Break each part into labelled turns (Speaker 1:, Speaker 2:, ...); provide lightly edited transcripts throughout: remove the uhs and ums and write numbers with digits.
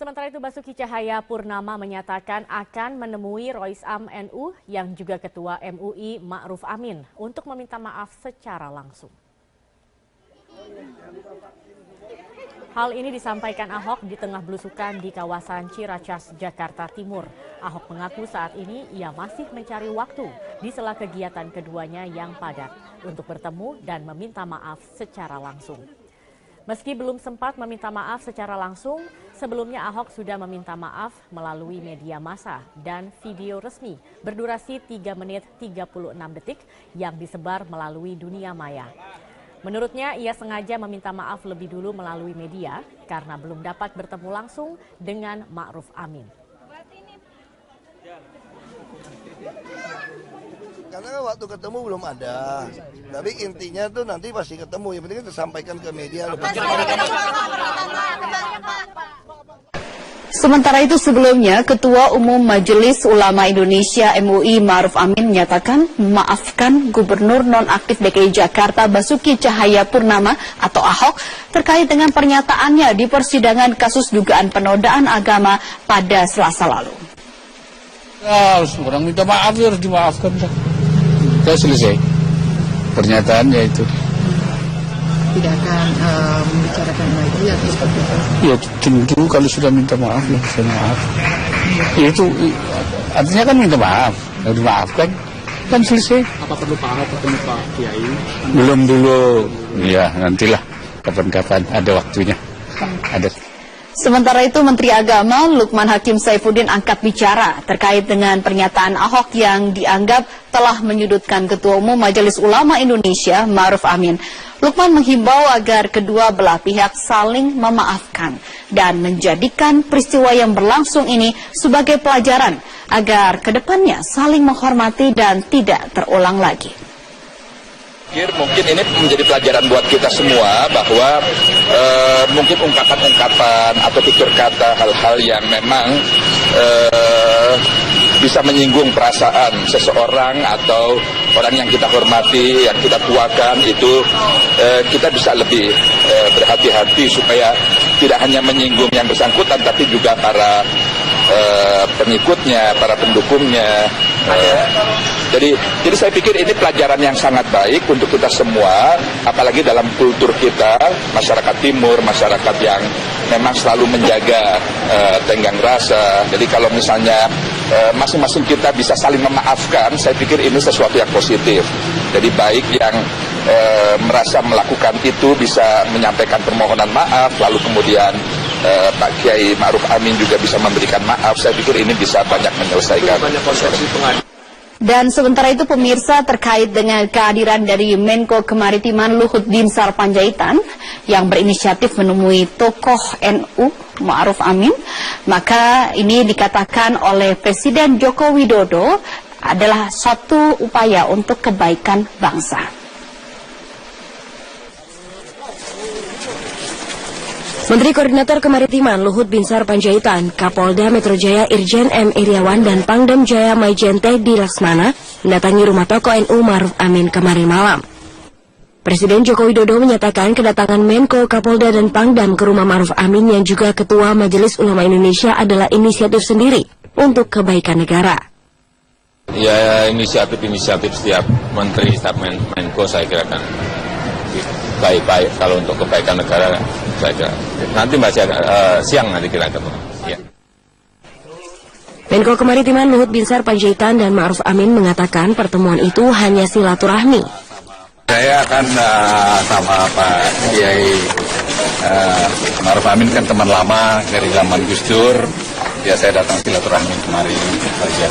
Speaker 1: Sementara itu Basuki Cahayapurnama menyatakan akan menemui Rois Am NU yang juga Ketua MUI Ma'ruf Amin untuk meminta maaf secara langsung. Hal ini disampaikan Ahok di tengah belusukan di kawasan Ciracas, Jakarta Timur. Ahok mengaku saat ini ia masih mencari waktu di sela kegiatan keduanya yang padat untuk bertemu dan meminta maaf secara langsung. Meski belum sempat meminta maaf secara langsung, sebelumnya Ahok sudah meminta maaf melalui media massa dan video resmi berdurasi 3 menit 36 detik yang disebar melalui dunia maya. Menurutnya, ia sengaja meminta maaf lebih dulu melalui media karena belum dapat bertemu langsung dengan Ma'ruf Amin.
Speaker 2: Karena waktu ketemu belum ada, tapi intinya tuh nanti pasti ketemu. Yang penting kita sampaikan ke media.
Speaker 3: Sementara itu sebelumnya, Ketua Umum Majelis Ulama Indonesia MUI Ma'ruf Amin menyatakan memaafkan Gubernur Nonaktif DKI Jakarta Basuki Cahayapurnama atau Ahok terkait dengan pernyataannya di persidangan kasus dugaan penodaan agama pada Selasa lalu.
Speaker 4: Ya, orang minta maaf harus dimaafkan. Sudah selesai pernyataannya itu.
Speaker 3: Tidak akan membicarakan lagi atau seperti itu?
Speaker 4: Ya tentu kalau sudah minta maaf ya saya maaf. Ya, itu artinya kan minta maaf, harus dimaafkan kan selesai.
Speaker 5: Apa perlu Pak Ahok ketemu Pak Kiai?
Speaker 4: Belum dulu, ya nantilah kapan-kapan ada waktunya. Ada.
Speaker 3: Sementara itu Menteri Agama Lukman Hakim Saifuddin angkat bicara terkait dengan pernyataan Ahok yang dianggap telah menyudutkan Ketua Umum Majelis Ulama Indonesia Ma'ruf Amin. Lukman menghimbau agar kedua belah pihak saling memaafkan dan menjadikan peristiwa yang berlangsung ini sebagai pelajaran agar kedepannya saling menghormati dan tidak terulang lagi.
Speaker 6: Mungkin ini menjadi pelajaran buat kita semua bahwa mungkin ungkapan-ungkapan atau tutur kata hal-hal yang memang bisa menyinggung perasaan seseorang atau orang yang kita hormati, yang kita tuakan itu kita bisa lebih berhati-hati supaya tidak hanya menyinggung yang bersangkutan tapi juga para pengikutnya, para pendukungnya. Jadi saya pikir ini pelajaran yang sangat baik untuk kita semua, apalagi dalam kultur kita, masyarakat timur, masyarakat yang memang selalu menjaga tenggang rasa. Jadi kalau misalnya masing-masing kita bisa saling memaafkan, saya pikir ini sesuatu yang positif. Jadi baik yang merasa melakukan itu bisa menyampaikan permohonan maaf, lalu kemudian Pak Kiai Ma'ruf Amin juga bisa memberikan maaf. Saya pikir ini bisa banyak menyelesaikan.
Speaker 3: Dan sementara itu pemirsa, terkait dengan kehadiran dari Menko Kemaritiman Luhut Binsar Panjaitan yang berinisiatif menemui tokoh NU Ma'ruf Amin, maka ini dikatakan oleh Presiden Joko Widodo adalah suatu upaya untuk kebaikan bangsa.
Speaker 7: Menteri Koordinator Kemaritiman Luhut Binsar Panjaitan, Kapolda Metro Jaya Irjen M. Iriawan dan Pangdam Jaya Maijen Teddy Laksmana mendatangi rumah tokoh NU Ma'ruf Amin kemarin malam. Presiden Joko Widodo menyatakan kedatangan Menko, Kapolda dan Pangdam ke rumah Ma'ruf Amin yang juga Ketua Majelis Ulama Indonesia adalah inisiatif sendiri untuk kebaikan negara.
Speaker 8: Ya, inisiatif setiap menteri, setiap Menko saya kira kan baik-baik. Kalau untuk kebaikan negara saya kira nanti masih siang nanti kita ketemu. Ya.
Speaker 7: Menko Kemaritiman Luhut Binsar Panjaitan dan Ma'ruf Amin mengatakan pertemuan itu hanya silaturahmi.
Speaker 4: Saya akan sama Pak Kiai Ma'ruf Amin kan teman lama dari zaman Gus Dur. Ya saya datang silaturahmi kemarin saja.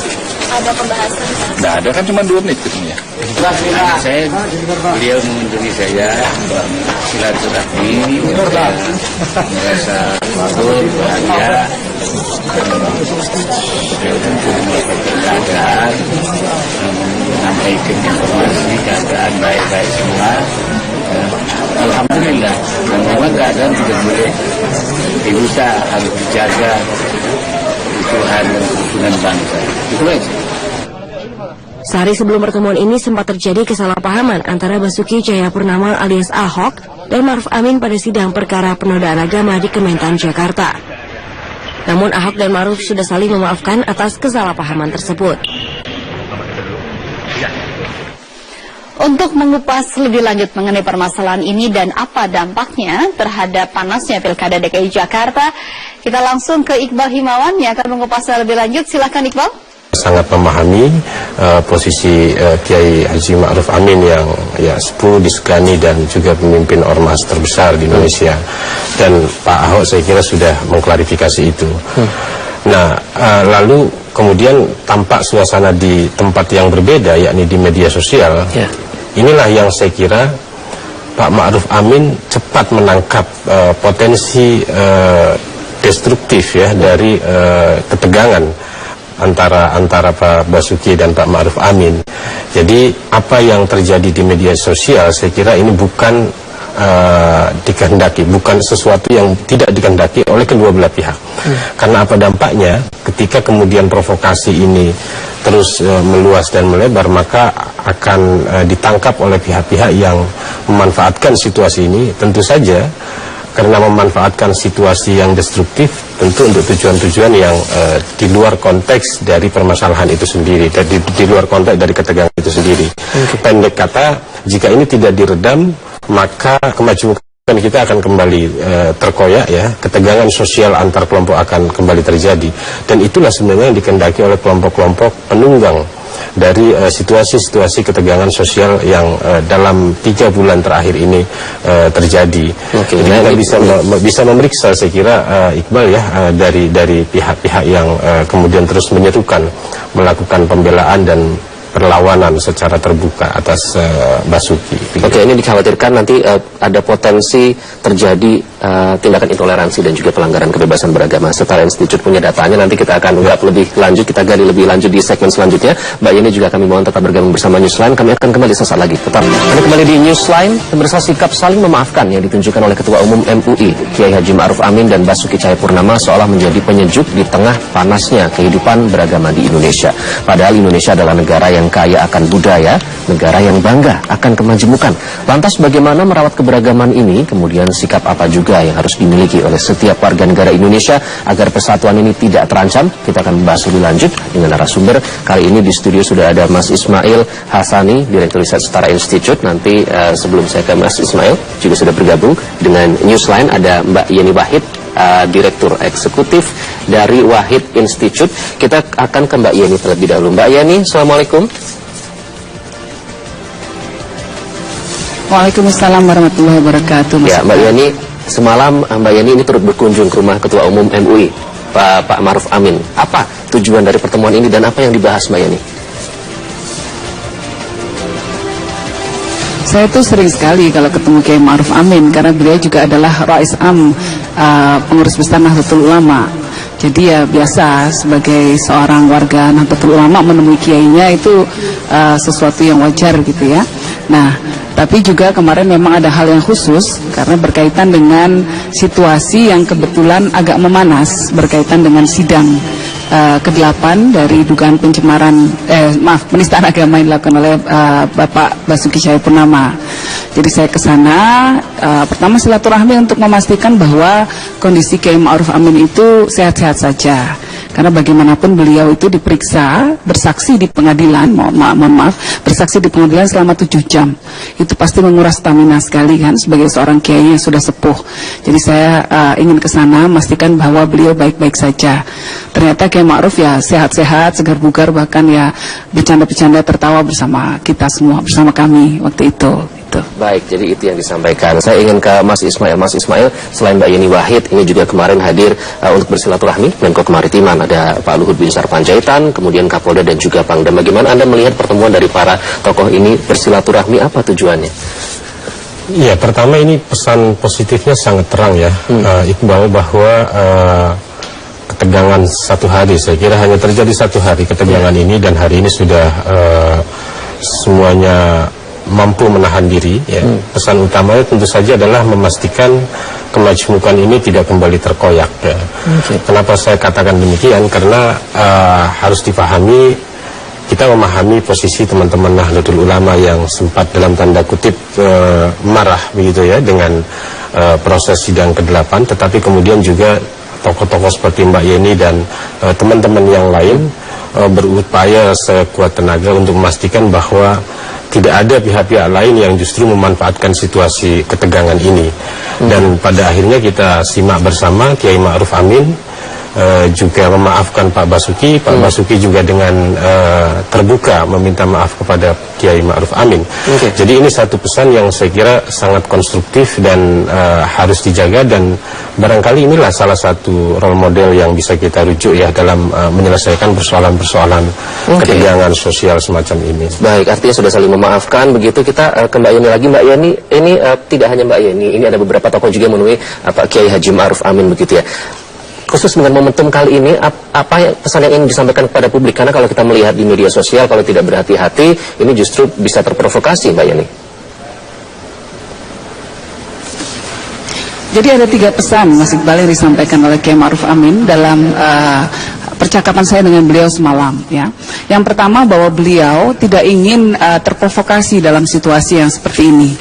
Speaker 3: Ada pembahasan?
Speaker 4: Nggak ada, kan cuma 2 menit ketemunya.
Speaker 8: Saya beliau mengunjungi saya silaturahmi, merasa bagus, bahagia, keadaan, menyampaikan informasi keadaan baik-baik semua. Alhamdulillah, dan memang keadaan tidak boleh dirusak, harus dijaga keutuhan dan kerukunan bangsa. Itu aja.
Speaker 7: Sehari sebelum pertemuan ini sempat terjadi kesalahpahaman antara Basuki Cahayapurnama alias Ahok dan Ma'ruf Amin pada sidang perkara penodaan agama di Kementan, Jakarta. Namun Ahok dan Ma'ruf sudah saling memaafkan atas kesalahpahaman tersebut.
Speaker 3: Untuk mengupas lebih lanjut mengenai permasalahan ini dan apa dampaknya terhadap panasnya Pilkada DKI Jakarta, kita langsung ke Iqbal Himawan yang akan mengupasnya lebih lanjut. Silakan Iqbal.
Speaker 9: Sangat memahami posisi Kiai Haji Ma'ruf Amin yang sepuh, disegani dan juga pemimpin ormas terbesar di Indonesia. Dan Pak Ahok saya kira sudah mengklarifikasi itu. Nah, lalu kemudian tampak suasana di tempat yang berbeda, yakni di media sosial. Inilah yang saya kira Pak Ma'ruf Amin cepat menangkap potensi destruktif ya dari ketegangan antara Pak Basuki dan Pak Ma'ruf Amin. Jadi apa yang terjadi di media sosial saya kira ini bukan dikehendaki, bukan sesuatu yang tidak dikehendaki oleh kedua belah pihak. Karena apa dampaknya ketika kemudian provokasi ini terus meluas dan melebar, maka akan ditangkap oleh pihak-pihak yang memanfaatkan situasi ini. Tentu saja karena memanfaatkan situasi yang destruktif, tentu untuk tujuan-tujuan yang di luar konteks dari permasalahan itu sendiri, di luar konteks dari ketegangan itu sendiri. Pendek kata, jika ini tidak diredam, maka kemajuan kita akan kembali terkoyak ya, ketegangan sosial antar kelompok akan kembali terjadi. Dan itulah sebenarnya yang dikehendaki oleh kelompok-kelompok penunggang dari situasi-situasi ketegangan sosial yang dalam 3 bulan terakhir ini terjadi. Jadi kita bisa memeriksa saya kira Iqbal ya dari pihak-pihak yang kemudian terus menyerukan melakukan pembelaan dan perlawanan secara terbuka atas Basuki.
Speaker 10: Oke, ini dikhawatirkan nanti ada potensi terjadi tindakan intoleransi dan juga pelanggaran kebebasan beragama. Setara Institute punya datanya, nanti kita akan ungkap lebih lanjut, kita gali lebih lanjut di segmen selanjutnya. Mbak Yeni juga kami mohon tetap bergabung bersama Newsline. Kami akan kembali sesaat lagi. Tetap Anda kembali di Newsline. Pemirsa, sikap saling memaafkan yang ditunjukkan oleh Ketua Umum MUI Kiai Haji Ma'ruf Amin dan Basuki Cahayapurnama seolah menjadi penyejuk di tengah panasnya kehidupan beragama di Indonesia. Padahal Indonesia adalah negara yang kaya akan budaya, negara yang bangga akan kemajemukan. Lantas bagaimana merawat keberagaman ini? Kemudian sikap apa juga yang harus dimiliki oleh setiap warga negara Indonesia agar persatuan ini tidak terancam? Kita akan membahas lebih lanjut dengan narasumber. Kali ini di studio sudah ada Mas Ismail Hasani, Direktur Riset Setara Institute. Nanti sebelum saya ke Mas Ismail, juga sudah bergabung dengan Newsline ada Mbak Yeni Wahid, Direktur Eksekutif dari Wahid Institute. Kita akan ke Mbak Yeni terlebih dahulu. Mbak Yeni, Assalamualaikum.
Speaker 11: Waalaikumsalam warahmatullahi wabarakatuh.
Speaker 10: Ya, Mbak Yeni, semalam Mbak Yeni ini turut berkunjung ke rumah Ketua Umum MUI, Pak Ma'ruf Amin. Apa tujuan dari pertemuan ini dan apa yang dibahas, Mbak Yeni?
Speaker 11: Saya tuh sering sekali kalau ketemu Kiai Ma'ruf Amin karena beliau juga adalah Rais Am, pengurus besar Nahdlatul Ulama. Jadi ya biasa sebagai seorang warga Nahdlatul Ulama menemui kiainya itu sesuatu yang wajar gitu ya. Nah, tapi juga kemarin memang ada hal yang khusus karena berkaitan dengan situasi yang kebetulan agak memanas berkaitan dengan sidang ke-8 dari dugaan pencemaran penistaan agama yang dilakukan oleh Bapak Basuki Cahayapurnama. Jadi saya ke sana pertama silaturahmi untuk memastikan bahwa kondisi Kiai Ma'ruf Amin itu sehat-sehat saja. Karena bagaimanapun beliau itu diperiksa, bersaksi di pengadilan, mohon maaf, bersaksi di pengadilan selama 7 jam. Itu pasti menguras stamina sekali kan, sebagai seorang kiai yang sudah sepuh. Jadi saya ingin ke sana, memastikan bahwa beliau baik-baik saja. Ternyata Kiai Ma'ruf ya sehat-sehat, segar bugar, bahkan ya bercanda-bercanda tertawa bersama kita semua, bersama kami waktu itu.
Speaker 10: Baik, jadi itu yang disampaikan. Saya ingin ke Mas Ismail. Mas Ismail, selain Mbak Yeni Wahid, ini juga kemarin hadir untuk bersilaturahmi Menko Kemaritiman. Ada Pak Luhut Binsar Panjaitan, kemudian Kapolda dan juga Pangdam. Bagaimana Anda melihat pertemuan dari para tokoh ini bersilaturahmi? Apa tujuannya?
Speaker 9: Iya, pertama ini pesan positifnya sangat terang ya, Iqbal, bahwa ketegangan satu hari, saya kira hanya terjadi satu hari ketegangan ini, dan hari ini sudah semuanya mampu menahan diri ya. Pesan utamanya tentu saja adalah memastikan kemajemukan ini tidak kembali terkoyak ya. Kenapa saya katakan demikian? Karena harus dipahami, kita memahami posisi teman-teman Nahdlatul Ulama yang sempat dalam tanda kutip marah begitu ya dengan proses sidang ke-8, tetapi kemudian juga tokoh-tokoh seperti Mbak Yeni dan teman-teman yang lain berupaya sekuat tenaga untuk memastikan bahwa tidak ada pihak-pihak lain yang justru memanfaatkan situasi ketegangan ini. Dan pada akhirnya kita simak bersama Kiai Ma'ruf Amin juga memaafkan Pak Basuki. Pak Basuki juga dengan terbuka meminta maaf kepada Kiai Ma'ruf Amin. Jadi ini satu pesan yang saya kira sangat konstruktif dan harus dijaga, dan barangkali inilah salah satu role model yang bisa kita rujuk ya dalam menyelesaikan persoalan-persoalan ketegangan sosial semacam ini.
Speaker 10: Baik, artinya sudah saling memaafkan. Begitu kita ke Mbak Yeni lagi. Mbak Yeni, ini tidak hanya Mbak Yeni, ini ada beberapa tokoh juga menemui Pak Kiai Haji Ma'ruf Amin begitu ya. Khusus dengan momentum kali ini, apa pesan yang ingin disampaikan kepada publik? Karena kalau kita melihat di media sosial, kalau tidak berhati-hati, ini justru bisa terprovokasi, Mbak Yeni.
Speaker 11: Jadi ada 3 pesan Mas Iqbal yang disampaikan oleh Kiai Ma'ruf Amin dalam percakapan saya dengan beliau semalam, ya. Yang pertama, bahwa beliau tidak ingin terprovokasi dalam situasi yang seperti ini,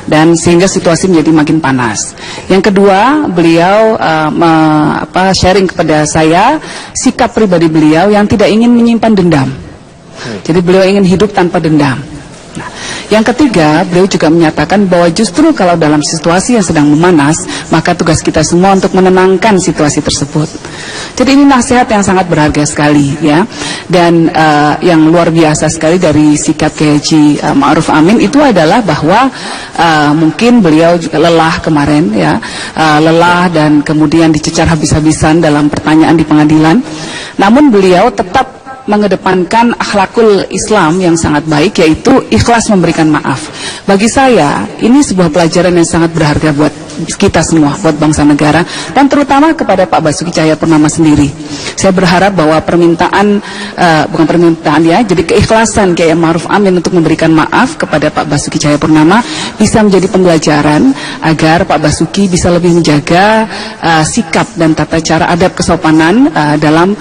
Speaker 11: dan sehingga situasi menjadi makin panas. Yang kedua, beliau sharing kepada saya sikap pribadi beliau yang tidak ingin menyimpan dendam. Jadi beliau ingin hidup tanpa dendam. Nah, yang ketiga, beliau juga menyatakan bahwa justru kalau dalam situasi yang sedang memanas, maka tugas kita semua untuk menenangkan situasi tersebut. Jadi ini nasihat yang sangat berharga sekali, ya. Dan yang luar biasa sekali dari sikap Kiai Haji Ma'ruf Amin itu adalah bahwa mungkin beliau juga lelah kemarin, ya, lelah dan kemudian dicecar habis-habisan dalam pertanyaan di pengadilan. Namun beliau tetap mengedepankan akhlakul Islam yang sangat baik, yaitu ikhlas memberikan maaf. Bagi saya, ini sebuah pelajaran yang sangat berharga buat kita semua, buat bangsa negara, dan terutama kepada Pak Basuki Cahayapurnama sendiri. Saya berharap bahwa jadi keikhlasan Kiai Ma'ruf Amin untuk memberikan maaf kepada Pak Basuki Cahayapurnama bisa menjadi pembelajaran agar Pak Basuki bisa lebih menjaga sikap dan tata cara adab kesopanan dalam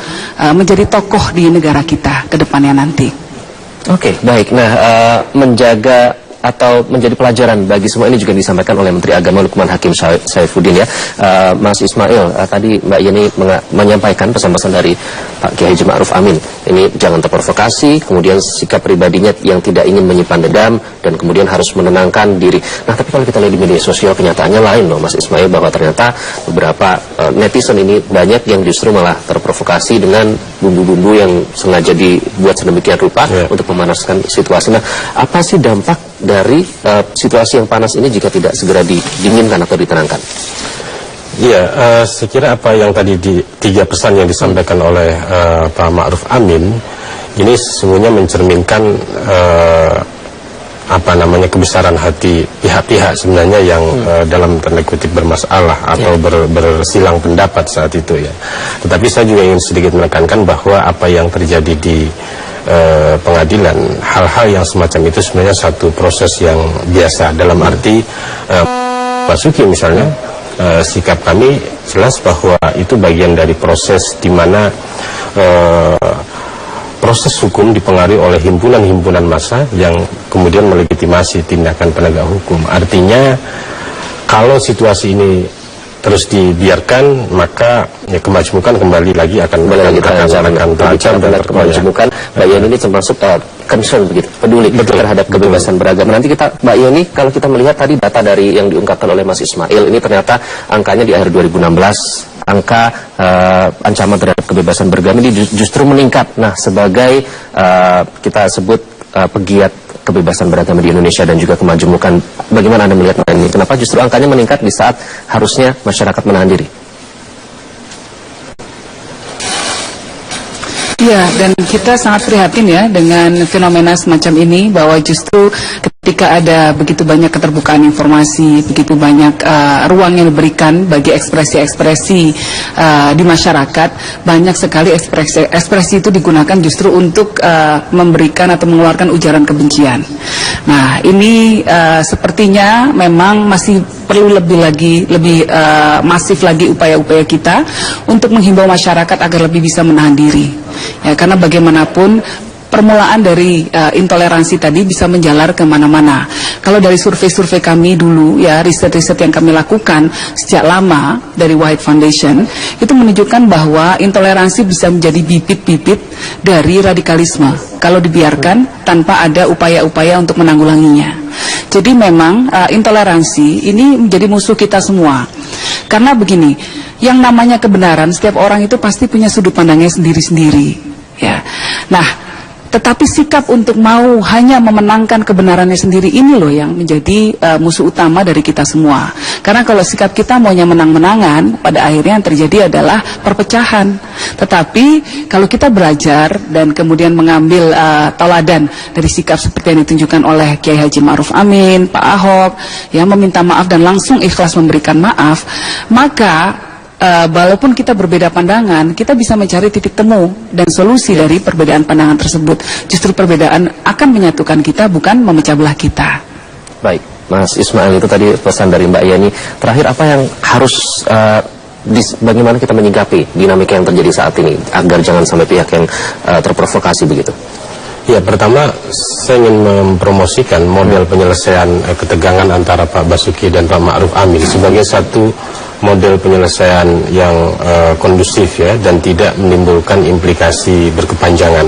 Speaker 11: menjadi tokoh di negara kita ke depannya nanti.
Speaker 10: Oke, baik. Nah, menjaga atau menjadi pelajaran bagi semua ini juga disampaikan oleh Menteri Agama Lukman Hakim Saifuddin, ya. Mas Ismail, tadi Mbak Yeni menyampaikan pesan-pesan dari Pak Kiai Haji Ma'ruf Amin. Ini jangan terprovokasi, kemudian sikap pribadinya yang tidak ingin menyimpan dendam, dan kemudian harus menenangkan diri. Nah, tapi kalau kita lihat di media sosial, kenyataannya lain loh, Mas Ismail, bahwa ternyata beberapa netizen ini banyak yang justru malah terprovokasi dengan bumbu-bumbu yang sengaja dibuat sedemikian rupa untuk memanaskan situasi. Nah, apa sih dampak dari situasi yang panas ini jika tidak segera didinginkan atau ditenangkan?
Speaker 9: Iya, saya kira apa yang tadi 3 pesan yang disampaikan oleh Pak Ma'ruf Amin ini sesungguhnya mencerminkan kebesaran hati pihak-pihak sebenarnya yang dalam tanda kutip bermasalah atau bersilang pendapat saat itu, ya. Tetapi saya juga ingin sedikit menekankan bahwa apa yang terjadi di pengadilan, hal-hal yang semacam itu sebenarnya satu proses yang biasa, dalam arti Basuki misalnya, sikap kami jelas bahwa itu bagian dari proses di mana proses hukum dipengaruhi oleh himpunan-himpunan massa yang kemudian melegitimasi tindakan penegak hukum. Artinya kalau situasi ini terus dibiarkan, maka ya kemajemukan kembali lagi akan terancam dan kemajemukan.
Speaker 10: Mbak Yeni ini termasuk concern begitu, peduli terhadap kebebasan beragama. Nanti kita, Mbak Yeni, kalau kita melihat tadi data dari yang diungkapkan oleh Mas Ismail, ini ternyata angkanya di akhir 2016 angka ancaman terhadap kebebasan beragama ini justru meningkat. Nah, sebagai kita sebut pegiat kebebasan beragama di Indonesia dan juga kemajemukan, bagaimana Anda melihat ini? Kenapa justru angkanya meningkat di saat harusnya masyarakat menahan diri?
Speaker 11: Iya, dan kita sangat prihatin, ya, dengan fenomena semacam ini, bahwa justru ketika ada begitu banyak keterbukaan informasi, begitu banyak ruang yang diberikan bagi ekspresi-ekspresi di masyarakat, banyak sekali ekspresi itu digunakan justru untuk memberikan atau mengeluarkan ujaran kebencian. Nah, ini sepertinya memang masih perlu lebih masif lagi upaya-upaya kita untuk menghimbau masyarakat agar lebih bisa menahan diri. Ya, karena bagaimanapun permulaan dari intoleransi tadi bisa menjalar kemana-mana. Kalau dari survei-survei kami dulu, ya riset-riset yang kami lakukan sejak lama dari Wahid Foundation, itu menunjukkan bahwa intoleransi bisa menjadi bibit-bibit dari radikalisme kalau dibiarkan tanpa ada upaya-upaya untuk menanggulanginya. Jadi memang intoleransi ini menjadi musuh kita semua. Karena begini, yang namanya kebenaran, setiap orang itu pasti punya sudut pandangnya sendiri-sendiri. Ya. Nah, tetapi sikap untuk mau hanya memenangkan kebenarannya sendiri ini loh yang menjadi musuh utama dari kita semua. Karena kalau sikap kita maunya menang-menangan, pada akhirnya yang terjadi adalah perpecahan. Tetapi kalau kita belajar dan kemudian mengambil tauladan dari sikap seperti yang ditunjukkan oleh Kiai Haji Ma'ruf Amin, Pak Ahok, yang meminta maaf dan langsung ikhlas memberikan maaf, maka walaupun kita berbeda pandangan, kita bisa mencari titik temu dan solusi dari perbedaan pandangan tersebut. Justru perbedaan akan menyatukan kita, bukan memecah belah kita.
Speaker 10: Baik, Mas Ismail, itu tadi pesan dari Mbak Yani. Terakhir, apa yang harus bagaimana kita menyikapi dinamika yang terjadi saat ini agar jangan sampai pihak yang terprovokasi begitu?
Speaker 9: Ya, pertama saya ingin mempromosikan model penyelesaian ketegangan antara Pak Basuki dan Pak Ma'ruf Amin sebagai satu model penyelesaian yang kondusif ya, dan tidak menimbulkan implikasi berkepanjangan.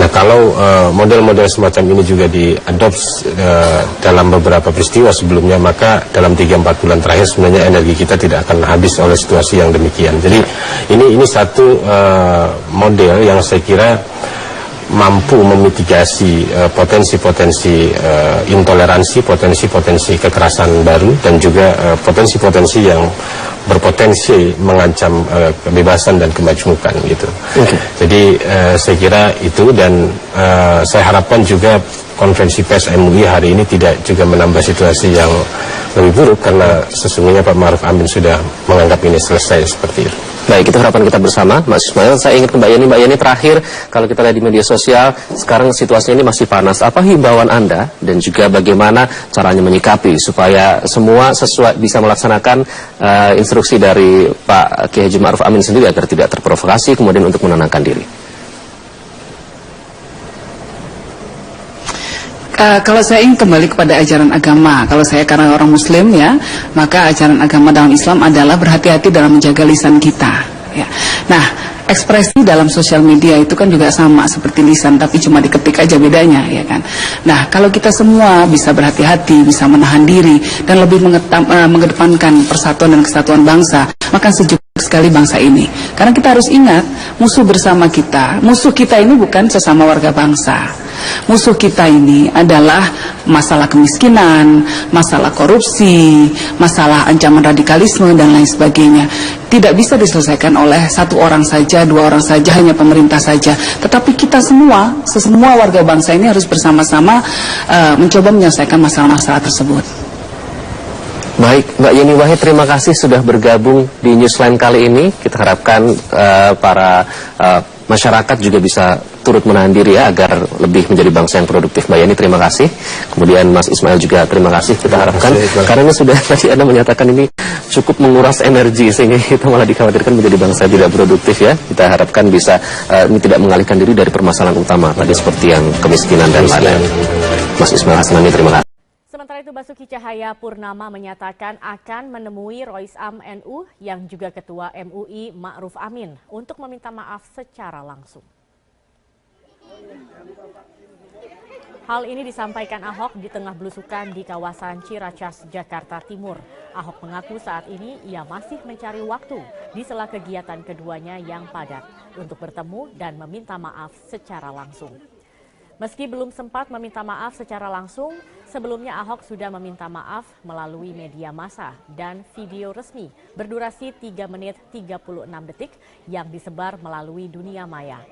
Speaker 9: Nah, kalau model-model semacam ini juga diadopsi dalam beberapa peristiwa sebelumnya, maka dalam 3-4 bulan terakhir sebenarnya energi kita tidak akan habis oleh situasi yang demikian. Jadi ini satu model yang saya kira mampu memitigasi potensi-potensi intoleransi, potensi-potensi kekerasan baru, dan juga potensi-potensi yang berpotensi mengancam kebebasan dan kemajmukan gitu. Jadi saya kira itu, dan saya harapkan juga konferensi pers MUI hari ini tidak juga menambah situasi yang lebih buruk, karena sesungguhnya Pak Ma'ruf Amin sudah menganggap ini selesai seperti itu.
Speaker 10: Baik, itu harapan kita bersama, Mas Ismail. Saya ingin ke Mbak Yani. Mbak Yani, terakhir, kalau kita lihat di media sosial, sekarang situasinya ini masih panas. Apa himbauan Anda dan juga bagaimana caranya menyikapi supaya semua bisa melaksanakan instruksi dari Pak Kiai Haji Ma'ruf Amin sendiri agar tidak terprovokasi, kemudian untuk menenangkan diri?
Speaker 11: Kalau saya ingin kembali kepada ajaran agama, kalau saya karena orang Muslim ya, maka ajaran agama dalam Islam adalah berhati-hati dalam menjaga lisan kita. Ya. Nah, ekspresi dalam sosial media itu kan juga sama seperti lisan, tapi cuma diketik aja bedanya, ya kan. Nah, kalau kita semua bisa berhati-hati, bisa menahan diri, dan lebih mengedepankan persatuan dan kesatuan bangsa, maka sejuk sekali bangsa ini. Karena kita harus ingat, musuh bersama kita, musuh kita ini bukan sesama warga bangsa. Musuh kita ini adalah masalah kemiskinan, masalah korupsi, masalah ancaman radikalisme, dan lain sebagainya. Tidak bisa diselesaikan oleh satu orang saja, dua orang saja, hanya pemerintah saja. Tetapi kita semua warga bangsa ini harus bersama-sama mencoba menyelesaikan masalah-masalah tersebut.
Speaker 10: Baik, Mbak Yeni Wahid, terima kasih sudah bergabung di Newsline kali ini. Kita harapkan para masyarakat juga bisa turut menahan diri ya, agar lebih menjadi bangsa yang produktif. Mbak Yani, terima kasih. Kemudian Mas Ismail juga terima kasih. Kita harapkan, karena ini sudah tadi Anda menyatakan ini cukup menguras energi, sehingga kita malah dikhawatirkan menjadi bangsa tidak produktif ya. Kita harapkan bisa ini tidak mengalihkan diri dari permasalahan utama tadi seperti yang kemiskinan dan lain-lain. Mas Ismail Hasnani, terima kasih.
Speaker 1: Sementara itu, Basuki Cahayapurnama menyatakan akan menemui Rois Am NU yang juga Ketua MUI Ma'ruf Amin untuk meminta maaf secara langsung. Hal ini disampaikan Ahok di tengah belusukan di kawasan Ciracas, Jakarta Timur. Ahok mengaku saat ini ia masih mencari waktu di sela kegiatan keduanya yang padat untuk bertemu dan meminta maaf secara langsung. Meski belum sempat meminta maaf secara langsung, sebelumnya Ahok sudah meminta maaf melalui media massa dan video resmi berdurasi 3 menit 36 detik yang disebar melalui dunia maya.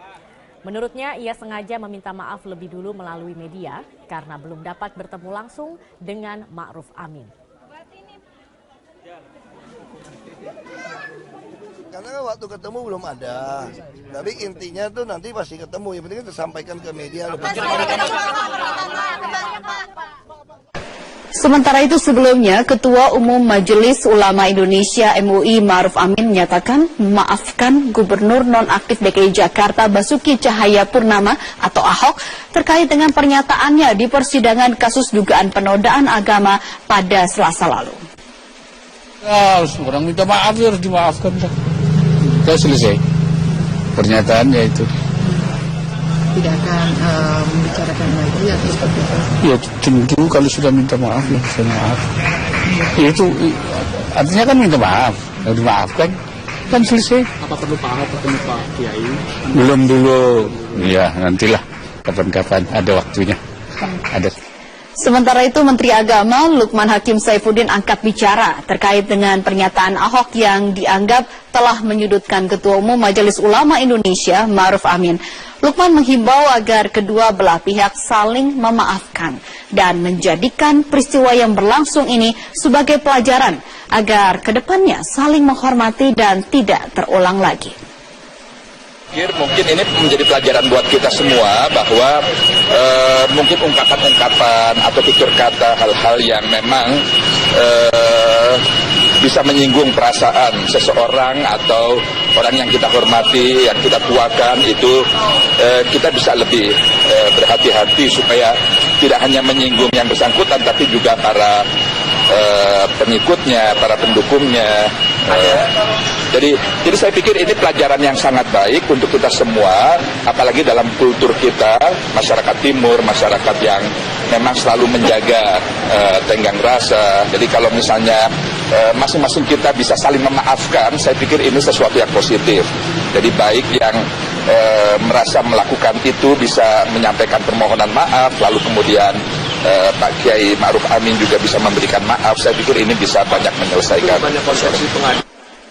Speaker 1: Menurutnya, ia sengaja meminta maaf lebih dulu melalui media karena belum dapat bertemu langsung dengan Ma'ruf Amin.
Speaker 2: Karena waktu ketemu belum ada, tapi intinya tuh nanti pasti ketemu. Yang penting kita sampaikan ke media.
Speaker 3: Sementara itu sebelumnya, Ketua Umum Majelis Ulama Indonesia MUI Ma'ruf Amin menyatakan memaafkan Gubernur nonaktif DKI Jakarta Basuki Cahayapurnama atau Ahok terkait dengan pernyataannya di persidangan kasus dugaan penodaan agama pada Selasa lalu.
Speaker 12: Ya, orang minta maaf harus dimaafkan. Sudah selesai pernyataannya itu.
Speaker 11: Tidak akan membicarakan lagi atau seperti apa?
Speaker 12: Ya tentu kalau sudah minta maaf ya saya maaf. Ya, itu artinya kan minta maaf, harus dimaafkan kan selesai.
Speaker 5: Apa perlu Pak Ahok ketemu Pak Kiai?
Speaker 12: Belum dulu, ya nantilah kapan-kapan ada waktunya. Ada.
Speaker 3: Sementara itu, Menteri Agama Lukman Hakim Saifuddin angkat bicara terkait dengan pernyataan Ahok yang dianggap telah menyudutkan Ketua Umum Majelis Ulama Indonesia Ma'ruf Amin. Lukman menghimbau agar kedua belah pihak saling memaafkan dan menjadikan peristiwa yang berlangsung ini sebagai pelajaran agar kedepannya saling menghormati dan tidak terulang lagi.
Speaker 6: Mungkin ini menjadi pelajaran buat kita semua bahwa mungkin ungkapan-ungkapan atau tutur kata hal-hal yang memang bisa menyinggung perasaan seseorang atau orang yang kita hormati, yang kita tuakan itu kita bisa lebih berhati-hati supaya tidak hanya menyinggung yang bersangkutan tapi juga para pengikutnya, para pendukungnya. Jadi saya pikir ini pelajaran yang sangat baik untuk kita semua, apalagi dalam kultur kita, masyarakat timur, masyarakat yang memang selalu menjaga tenggang rasa. Jadi kalau misalnya masing-masing kita bisa saling memaafkan, saya pikir ini sesuatu yang positif. Jadi baik yang merasa melakukan itu bisa menyampaikan permohonan maaf, lalu kemudian Pak Kiai Ma'ruf Amin juga bisa memberikan maaf. Saya pikir ini bisa banyak menyelesaikan.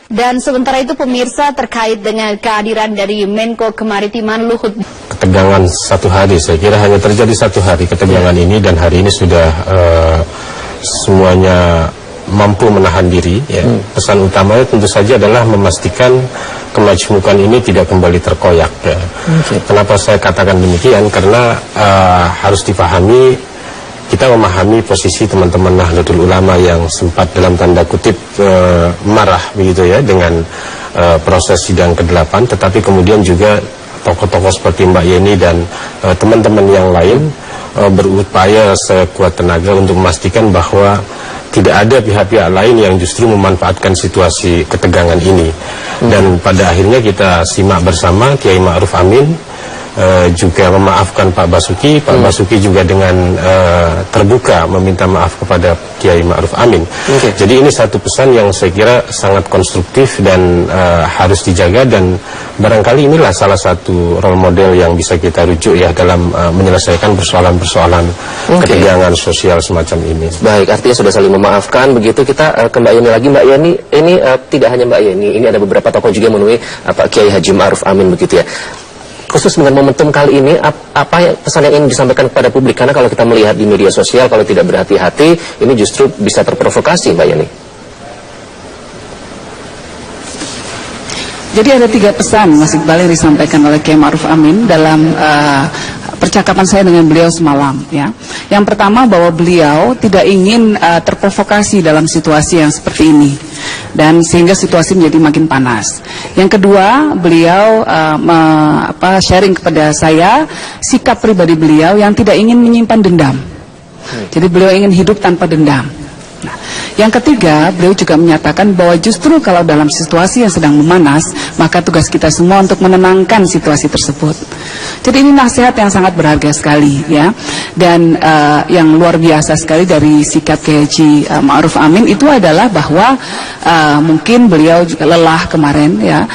Speaker 3: Dan sementara itu pemirsa, terkait dengan kehadiran dari Menko Kemaritiman Luhut.
Speaker 9: Ketegangan satu hari, saya kira hanya terjadi satu hari ketegangan ini, dan hari ini sudah semuanya mampu menahan diri. Ya. Pesan utamanya tentu saja adalah memastikan kemajmukan ini tidak kembali terkoyak. Ya. Kenapa saya katakan demikian? Karena harus dipahami, kita memahami posisi teman-teman Nahdlatul Ulama yang sempat dalam tanda kutip marah begitu ya dengan proses sidang ke-8, tetapi kemudian juga tokoh-tokoh seperti Mbak Yeni dan teman-teman yang lain berupaya sekuat tenaga untuk memastikan bahwa tidak ada pihak-pihak lain yang justru memanfaatkan situasi ketegangan ini. Dan pada akhirnya kita simak bersama Kiai Ma'ruf Amin juga memaafkan Pak Basuki. Pak Basuki juga dengan terbuka meminta maaf kepada Kiai Ma'ruf Amin. Jadi ini satu pesan yang saya kira sangat konstruktif dan harus dijaga, dan barangkali inilah salah satu role model yang bisa kita rujuk ya dalam menyelesaikan persoalan-persoalan ketegangan sosial semacam ini.
Speaker 10: Baik, artinya sudah saling memaafkan. Begitu kita ke Mbak Yeni lagi. Mbak Yeni, ini tidak hanya Mbak Yeni, ini ada beberapa tokoh juga menemui Pak Kiai Haji Ma'ruf Amin begitu ya. Khusus dengan momentum kali ini, apa pesan yang ingin disampaikan kepada publik? Karena kalau kita melihat di media sosial, kalau tidak berhati-hati, ini justru bisa terprovokasi, Mbak Yeni.
Speaker 11: Jadi ada 3 pesan Mas Iqbal yang disampaikan oleh Kiai Ma'ruf Amin dalam percakapan saya dengan beliau semalam. Ya. Yang pertama, bahwa beliau tidak ingin terprovokasi dalam situasi yang seperti ini, dan sehingga situasi menjadi makin panas. Yang kedua, beliau sharing kepada saya sikap pribadi beliau yang tidak ingin menyimpan dendam. Jadi beliau ingin hidup tanpa dendam. Nah, yang ketiga, beliau juga menyatakan bahwa justru kalau dalam situasi yang sedang memanas, maka tugas kita semua untuk menenangkan situasi tersebut. Jadi ini nasihat yang sangat berharga sekali, ya. Dan yang luar biasa sekali dari sikap Kiai Haji Ma'ruf Amin itu adalah bahwa mungkin beliau juga lelah kemarin, ya,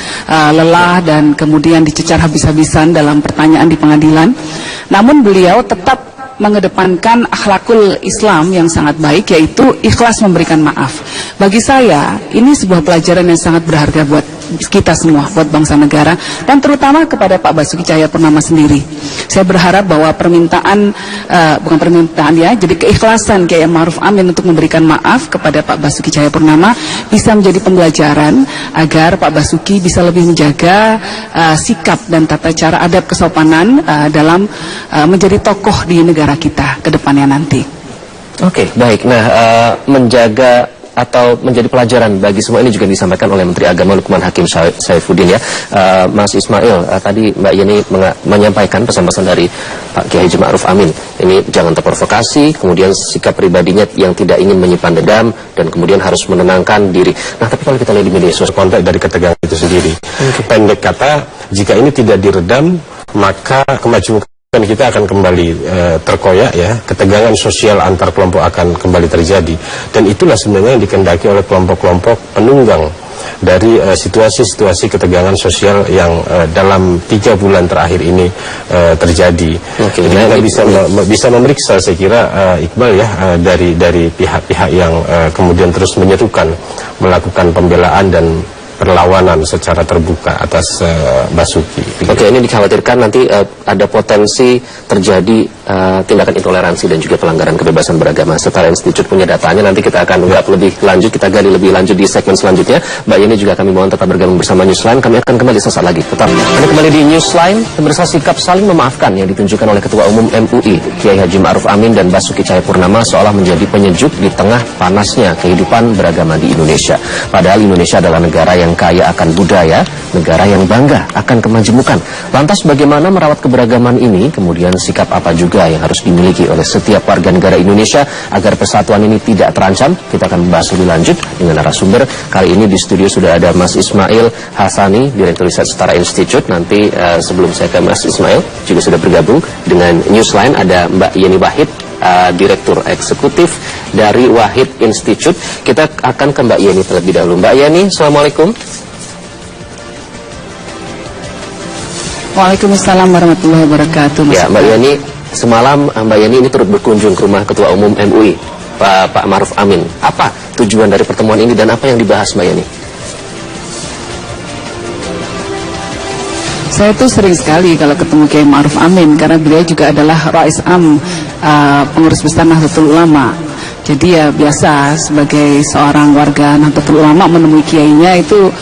Speaker 11: lelah dan kemudian dicecar habis-habisan dalam pertanyaan di pengadilan. Namun beliau tetap mengedepankan akhlakul Islam yang sangat baik, yaitu ikhlas memberikan maaf. Bagi saya, ini sebuah pelajaran yang sangat berharga buat kita semua, buat bangsa negara, dan terutama kepada Pak Basuki Cahayapurnama sendiri. Saya berharap bahwa jadi keikhlasan Kiai Ma'ruf Amin untuk memberikan maaf kepada Pak Basuki Cahayapurnama bisa menjadi pembelajaran agar Pak Basuki bisa lebih menjaga sikap dan tata cara adab kesopanan dalam menjadi tokoh di negara kita ke depannya nanti.
Speaker 10: Oke, baik. Nah, menjaga atau menjadi pelajaran bagi semua ini juga disampaikan oleh Menteri Agama Lukman Hakim Saifuddin ya. Mas Ismail, tadi Mbak Yeni menyampaikan pesan-pesan dari Pak Kiai Haji Ma'ruf Amin. Ini jangan terprovokasi, kemudian sikap pribadinya yang tidak ingin menyimpan dendam, dan kemudian harus menenangkan diri. Nah, tapi kalau kita lihat di media sosial,
Speaker 9: konteks dari ketegangan itu sendiri. Pendek kata, jika ini tidak diredam, maka kemajuan kita akan kembali terkoyak ya, ketegangan sosial antar kelompok akan kembali terjadi, dan itulah sebenarnya yang dikehendaki oleh kelompok-kelompok penunggang dari situasi-situasi ketegangan sosial yang dalam 3 bulan terakhir ini terjadi. Jadi kita bisa memeriksa, saya kira Iqbal ya, dari pihak-pihak yang kemudian terus menyerukan melakukan pembelaan dan perlawanan secara terbuka atas Basuki.
Speaker 10: Oke, ini dikhawatirkan nanti ada potensi terjadi tindakan intoleransi dan juga pelanggaran kebebasan beragama. Setara Institut punya datanya, nanti kita akan ungkap lebih lanjut, kita gali lebih lanjut di segmen selanjutnya. Mbak Yeni juga kami mohon tetap bergabung bersama Newsline. Kami akan kembali sesaat lagi. Tetap kembali di Newsline, bersama sikap saling memaafkan yang ditunjukkan oleh Ketua Umum MUI Kiai Haji Ma'ruf Amin dan Basuki Cahayapurnama seolah menjadi penyejuk di tengah panasnya kehidupan beragama di Indonesia. Padahal Indonesia adalah negara yang kaya akan budaya, negara yang bangga akan kemajemukan. Lantas bagaimana merawat keberagaman ini? Kemudian sikap apa juga yang harus dimiliki oleh setiap warga negara Indonesia agar persatuan ini tidak terancam? Kita akan membahas lebih lanjut dengan narasumber. Kali ini di studio sudah ada Mas Ismail Hasani, Direktur Riset Setara Institute. Nanti sebelum saya ke Mas Ismail, juga sudah bergabung dengan Newsline ada Mbak Yeni Wahid, Direktur Eksekutif dari Wahid Institute. Kita akan ke Mbak Yeni terlebih dahulu. Mbak Yeni, Assalamualaikum.
Speaker 11: Waalaikumsalam warahmatullahi wabarakatuh.
Speaker 10: Ya, Mbak Yeni, semalam Mbak Yeni ini turut berkunjung ke rumah Ketua Umum MUI, Pak Ma'ruf Amin. Apa tujuan dari pertemuan ini dan apa yang dibahas, Mbak Yeni?
Speaker 11: Saya tuh sering sekali kalau ketemu Kiai Ma'ruf Amin, karena beliau juga adalah Rais Am, pengurus besar Nahdlatul Ulama. Jadi ya biasa sebagai seorang warga Nahdlatul Ulama menemui kiainya itu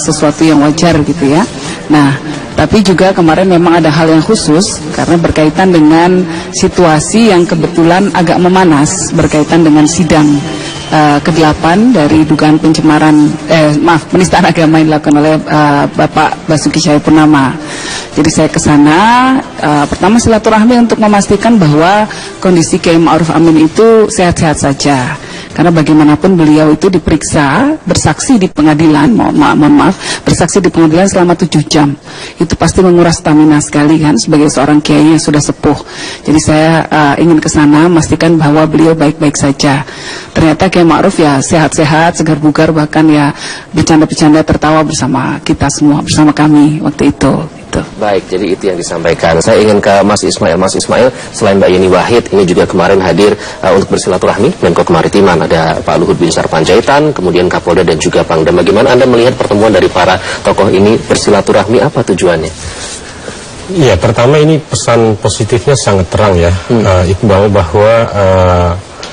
Speaker 11: sesuatu yang wajar gitu ya. Nah, tapi juga kemarin memang ada hal yang khusus karena berkaitan dengan situasi yang kebetulan agak memanas berkaitan dengan sidang ke-8 dari dugaan pencemaran penistaan agama yang dilakukan oleh Bapak Basuki Cahayapurnama. Jadi saya ke sana pertama silaturahmi untuk memastikan bahwa kondisi Kiai Ma'ruf Amin itu sehat-sehat saja. Karena bagaimanapun beliau itu diperiksa, bersaksi di pengadilan, mohon maaf, bersaksi di pengadilan selama 7 jam. Itu pasti menguras stamina sekali kan, sebagai seorang kiai yang sudah sepuh. Jadi saya ingin ke sana, memastikan bahwa beliau baik-baik saja. Ternyata Kiai Ma'ruf ya sehat-sehat, segar bugar, bahkan ya bercanda-bercanda tertawa bersama kita semua, bersama kami waktu itu.
Speaker 10: Baik, jadi itu yang disampaikan. Saya ingin ke Mas Ismail. Mas Ismail, selain Mbak Yeni Wahid, ini juga kemarin hadir untuk bersilaturahmi Menko Kemaritiman. Ada Pak Luhut Binsar Panjaitan, kemudian Kapolda dan juga Pangdam. Bagaimana Anda melihat pertemuan dari para tokoh ini bersilaturahmi? Apa tujuannya?
Speaker 9: Iya, pertama ini pesan positifnya sangat terang ya, Iqbal, bahwa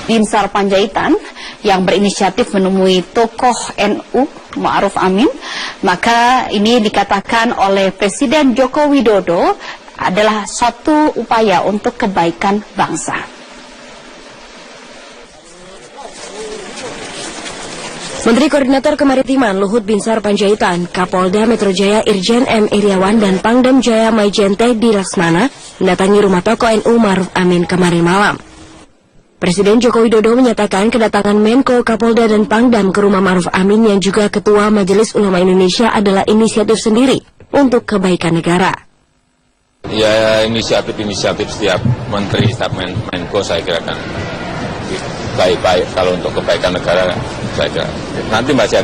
Speaker 3: Binsar Panjaitan yang berinisiatif menemui tokoh NU Ma'ruf Amin, maka ini dikatakan oleh Presiden Joko Widodo adalah suatu upaya untuk kebaikan bangsa.
Speaker 7: Menteri Koordinator Kemaritiman Luhut Binsar Panjaitan, Kapolda Metro Jaya Irjen M. Iriawan dan Pangdam Jaya Maijen Teddy Laksmana mendatangi rumah tokoh NU Ma'ruf Amin kemarin malam. Presiden Joko Widodo menyatakan kedatangan Menko, Kapolda, dan Pangdam ke rumah Ma'ruf Amin yang juga Ketua Majelis Ulama Indonesia adalah inisiatif sendiri untuk kebaikan negara.
Speaker 8: Ya, inisiatif setiap Menteri, setiap Menko saya kira kan baik-baik. Kalau untuk kebaikan negara saya kira nanti masih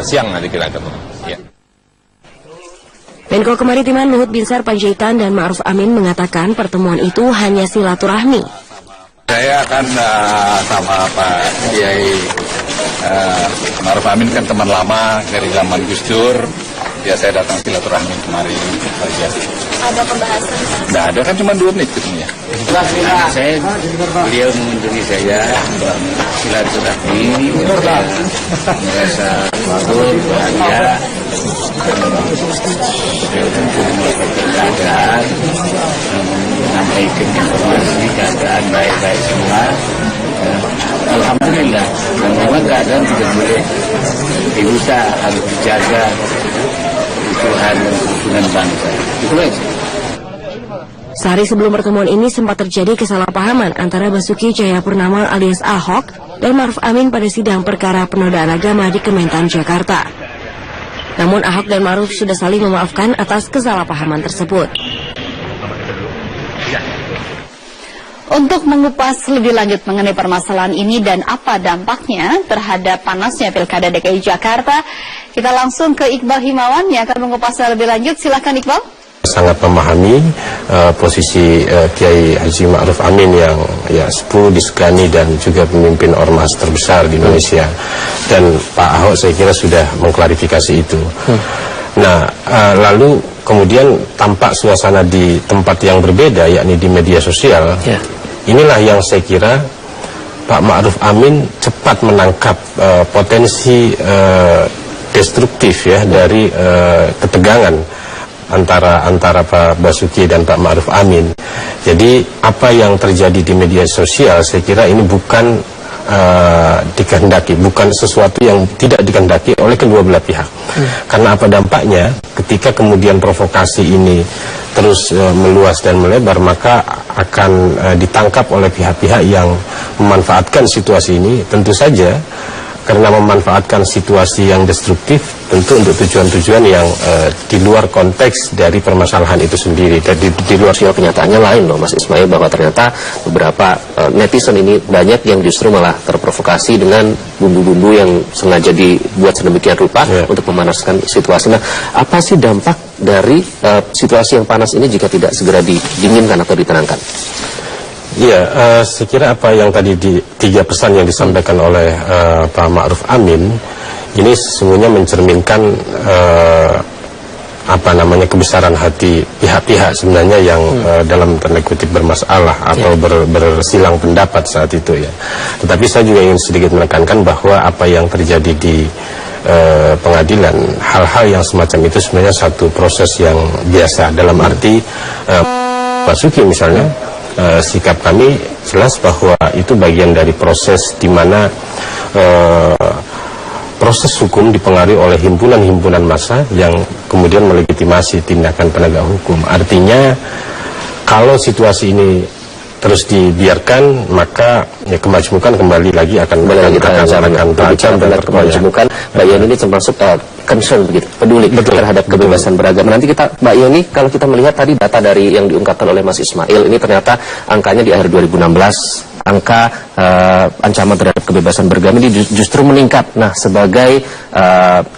Speaker 8: siang nanti kita ketemu. Ya.
Speaker 7: Menko Kemaritiman Luhut Binsar Panjaitan dan Ma'ruf Amin mengatakan pertemuan itu hanya silaturahmi.
Speaker 4: Saya akan sama Pak Kiai Ma'ruf Amin kan teman lama dari zaman Gus Dur. Ya saya datang silaturahmi kemarin.
Speaker 7: Ada pembahasan?
Speaker 4: Nggak ada, kan cuma 2 menit ketemunya.
Speaker 12: Beliau mengunjungi saya silaturahmi, merasa bahagia, keadaan, menyampaikan informasi keadaan baik-baik semua. Alhamdulillah. Dan memang keadaan tidak boleh dirusak, harus dijaga keutuhan dan kerukunan bangsa. Itu aja.
Speaker 7: Sehari sebelum pertemuan ini sempat terjadi kesalahpahaman antara Basuki Cahayapurnama alias Ahok dan Ma'ruf Amin pada sidang perkara penodaan agama di Kementan, Jakarta. Namun Ahok dan Ma'ruf sudah saling memaafkan atas kesalahpahaman tersebut.
Speaker 3: Untuk mengupas lebih lanjut mengenai permasalahan ini dan apa dampaknya terhadap panasnya Pilkada DKI Jakarta, kita langsung ke Iqbal Himawan yang akan mengupasnya lebih lanjut. Silakan Iqbal.
Speaker 9: Sangat memahami posisi Kiai Haji Ma'ruf Amin yang sepuh, disegani dan juga pemimpin ormas terbesar di Indonesia. Dan Pak Ahok saya kira sudah mengklarifikasi itu. Nah, lalu kemudian tampak suasana di tempat yang berbeda, yakni di media sosial. Inilah yang saya kira Pak Ma'ruf Amin cepat menangkap potensi destruktif dari ketegangan antara Pak Basuki dan Pak Ma'ruf Amin. Jadi apa yang terjadi di media sosial saya kira ini bukan dikehendaki, bukan sesuatu yang tidak dikehendaki oleh kedua belah pihak. Karena apa dampaknya ketika kemudian provokasi ini terus meluas dan melebar, maka akan ditangkap oleh pihak-pihak yang memanfaatkan situasi ini. Tentu saja karena memanfaatkan situasi yang destruktif, tentu untuk tujuan-tujuan yang di luar konteks dari permasalahan itu sendiri.
Speaker 10: Di luar sosial kenyataannya lain loh Mas Ismail, bahwa ternyata beberapa netizen ini banyak yang justru malah terprovokasi dengan bumbu-bumbu yang sengaja dibuat sedemikian rupa untuk memanaskan situasi. Nah, apa sih dampak dari situasi yang panas ini jika tidak segera didinginkan atau ditenangkan?
Speaker 9: Iya, saya kira apa yang tadi tiga pesan yang disampaikan oleh Pak Ma'ruf Amin ini sesungguhnya mencerminkan kebesaran hati pihak-pihak sebenarnya yang dalam tanda kutip bermasalah atau bersilang pendapat saat itu ya. Tetapi saya juga ingin sedikit menekankan bahwa apa yang terjadi di pengadilan, hal-hal yang semacam itu sebenarnya satu proses yang biasa. Dalam arti Basuki misalnya, sikap kami jelas bahwa itu bagian dari proses di mana proses hukum dipengaruhi oleh himpunan-himpunan massa yang kemudian melegitimasi tindakan penegak hukum. Artinya kalau situasi ini terus dibiarkan, maka kemajemukan kembali lagi akan tajam dan
Speaker 10: kemajemukan. Mbak Yeni ini termasuk concern begitu, peduli terhadap kebebasan beragama. Nanti Mbak Yeni, kalau kita melihat tadi data dari yang diungkapkan oleh Mas Ismail, ini ternyata angkanya di akhir 2016 angka ancaman terhadap kebebasan beragama ini justru meningkat. Nah, sebagai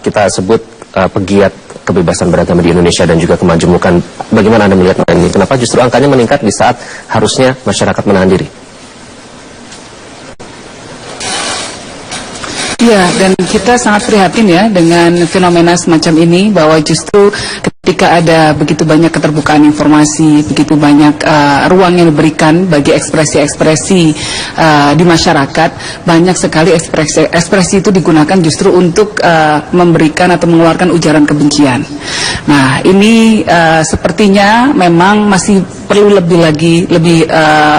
Speaker 10: kita sebut pegiat kebebasan beragama di Indonesia dan juga kemajemukan, bagaimana Anda melihat ini? Kenapa justru angkanya meningkat di saat harusnya masyarakat menahan diri?
Speaker 11: Ya, dan kita sangat prihatin ya dengan fenomena semacam ini, bahwa justru ketika ada begitu banyak keterbukaan informasi, begitu banyak ruang yang diberikan bagi ekspresi-ekspresi di masyarakat, banyak sekali ekspresi itu digunakan justru untuk memberikan atau mengeluarkan ujaran kebencian. Nah, ini sepertinya memang masih perlu lebih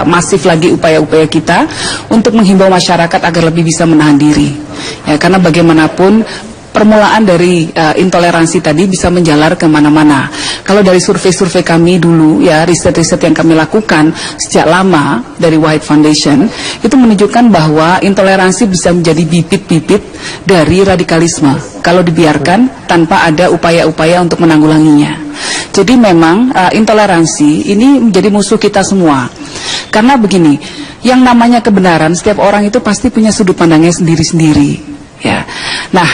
Speaker 11: masif lagi upaya-upaya kita untuk menghimbau masyarakat agar lebih bisa menahan diri. Ya, karena bagaimanapun permulaan dari intoleransi tadi bisa menjalar kemana-mana. Kalau dari survei-survei kami dulu, ya riset-riset yang kami lakukan sejak lama dari White Foundation, itu menunjukkan bahwa intoleransi bisa menjadi bibit-bibit dari radikalisme kalau dibiarkan tanpa ada upaya-upaya untuk menanggulanginya. Jadi memang intoleransi ini menjadi musuh kita semua. Karena begini, yang namanya kebenaran, setiap orang itu pasti punya sudut pandangnya sendiri-sendiri. Ya, nah,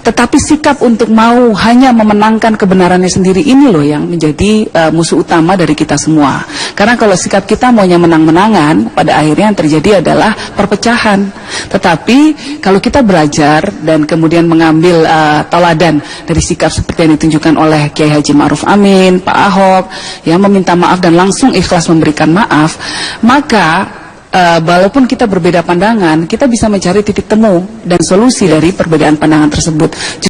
Speaker 11: tetapi sikap untuk mau hanya memenangkan kebenarannya sendiri ini loh yang menjadi musuh utama dari kita semua. Karena kalau sikap kita maunya menang-menangan, pada akhirnya yang terjadi adalah perpecahan. Tetapi kalau kita belajar dan kemudian mengambil teladan dari sikap seperti yang ditunjukkan oleh Kiai Haji Ma'ruf Amin, Pak Ahok, yang meminta maaf dan langsung ikhlas memberikan maaf, maka walaupun kita berbeda pandangan, kita bisa mencari titik temu dan solusi dari perbedaan pandangan tersebut.